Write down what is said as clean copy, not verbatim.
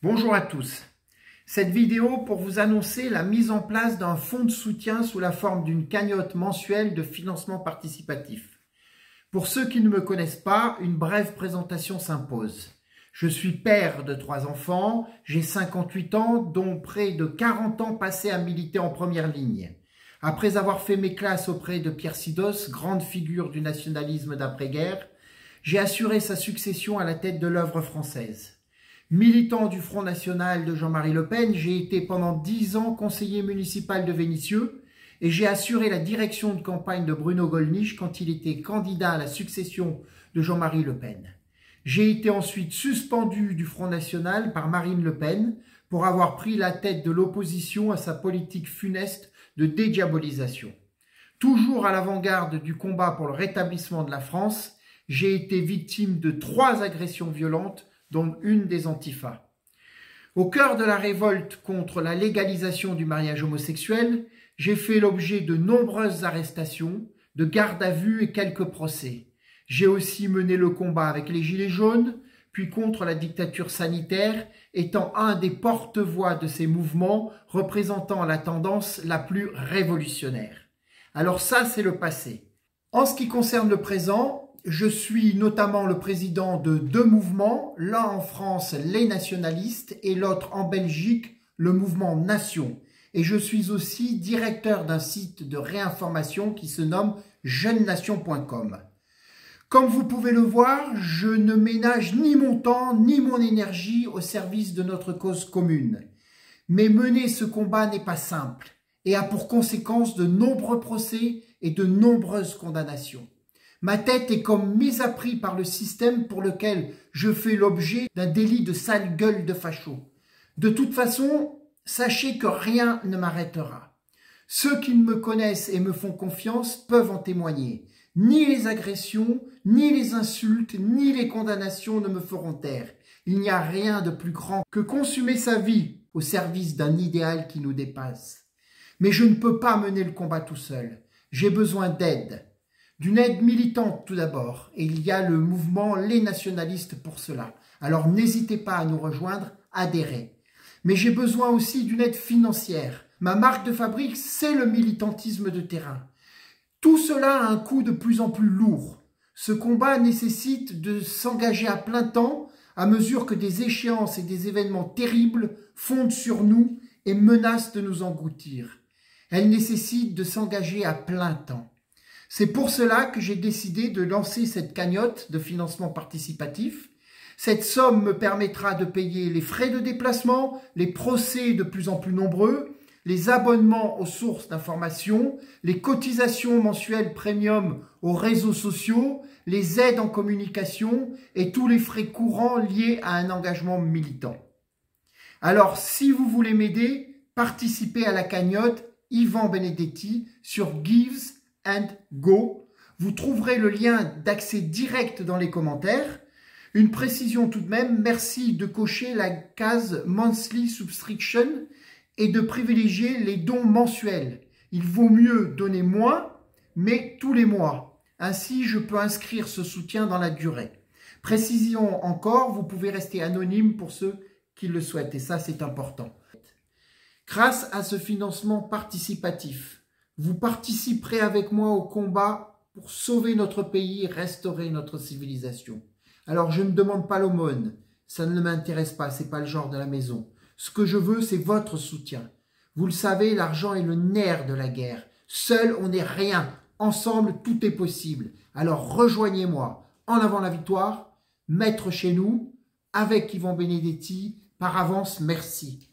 Bonjour à tous. Cette vidéo pour vous annoncer la mise en place d'un fonds de soutien sous la forme d'une cagnotte mensuelle de financement participatif. Pour ceux qui ne me connaissent pas, une brève présentation s'impose. Je suis père de 3 enfants, j'ai 58 ans, dont près de 40 ans passés à militer en première ligne. Après avoir fait mes classes auprès de Pierre Sidos, grande figure du nationalisme d'après-guerre, j'ai assuré sa succession à la tête de l'œuvre française. Militant du Front National de Jean-Marie Le Pen, j'ai été pendant 10 ans conseiller municipal de Vénissieux et j'ai assuré la direction de campagne de Bruno Gollnisch quand il était candidat à la succession de Jean-Marie Le Pen. J'ai été ensuite suspendu du Front National par Marine Le Pen pour avoir pris la tête de l'opposition à sa politique funeste de dédiabolisation. Toujours à l'avant-garde du combat pour le rétablissement de la France, j'ai été victime de 3 agressions violentes, dont une des Antifa. Au cœur de la révolte contre la légalisation du mariage homosexuel, j'ai fait l'objet de nombreuses arrestations, de gardes à vue et quelques procès. J'ai aussi mené le combat avec les Gilets jaunes, puis contre la dictature sanitaire, étant un des porte-voix de ces mouvements représentant la tendance la plus révolutionnaire. Alors ça, c'est le passé. En ce qui concerne le présent, je suis notamment le président de 2 mouvements, l'un en France, les nationalistes, et l'autre en Belgique, le mouvement Nation. Et je suis aussi directeur d'un site de réinformation qui se nomme jeunenation.com. Comme vous pouvez le voir, je ne ménage ni mon temps ni mon énergie au service de notre cause commune. Mais mener ce combat n'est pas simple et a pour conséquence de nombreux procès et de nombreuses condamnations. Ma tête est comme mise à prix par le système pour lequel je fais l'objet d'un délit de sale gueule de facho. De toute façon, sachez que rien ne m'arrêtera. Ceux qui me connaissent et me font confiance peuvent en témoigner. Ni les agressions, ni les insultes, ni les condamnations ne me feront taire. Il n'y a rien de plus grand que consumer sa vie au service d'un idéal qui nous dépasse. Mais je ne peux pas mener le combat tout seul. J'ai besoin d'aide. D'une aide militante tout d'abord, et il y a le mouvement Les Nationalistes pour cela. Alors n'hésitez pas à nous rejoindre, adhérez. Mais j'ai besoin aussi d'une aide financière. Ma marque de fabrique, c'est le militantisme de terrain. Tout cela a un coût de plus en plus lourd. Ce combat nécessite de s'engager à plein temps à mesure que des échéances et des événements terribles fondent sur nous et menacent de nous engloutir. Elle nécessite de s'engager à plein temps. C'est pour cela que j'ai décidé de lancer cette cagnotte de financement participatif. Cette somme me permettra de payer les frais de déplacement, les procès de plus en plus nombreux, les abonnements aux sources d'information, les cotisations mensuelles premium aux réseaux sociaux, les aides en communication et tous les frais courants liés à un engagement militant. Alors, si vous voulez m'aider, participez à la cagnotte Yvan Benedetti sur Gives and Go. Vous trouverez le lien d'accès direct dans les commentaires. Une précision tout de même, merci de cocher la case Monthly Subscription et de privilégier les dons mensuels. Il vaut mieux donner moins, mais tous les mois. Ainsi, je peux inscrire ce soutien dans la durée. Précision encore, vous pouvez rester anonyme pour ceux qui le souhaitent, et ça c'est important. Grâce à ce financement participatif, vous participerez avec moi au combat pour sauver notre pays et restaurer notre civilisation. Alors je ne demande pas l'aumône, ça ne m'intéresse pas, c'est pas le genre de la maison. Ce que je veux, c'est votre soutien. Vous le savez, l'argent est le nerf de la guerre. Seul, on n'est rien. Ensemble, tout est possible. Alors rejoignez-moi. En avant la victoire, maître chez nous, avec Yvan Benedetti. Par avance, merci.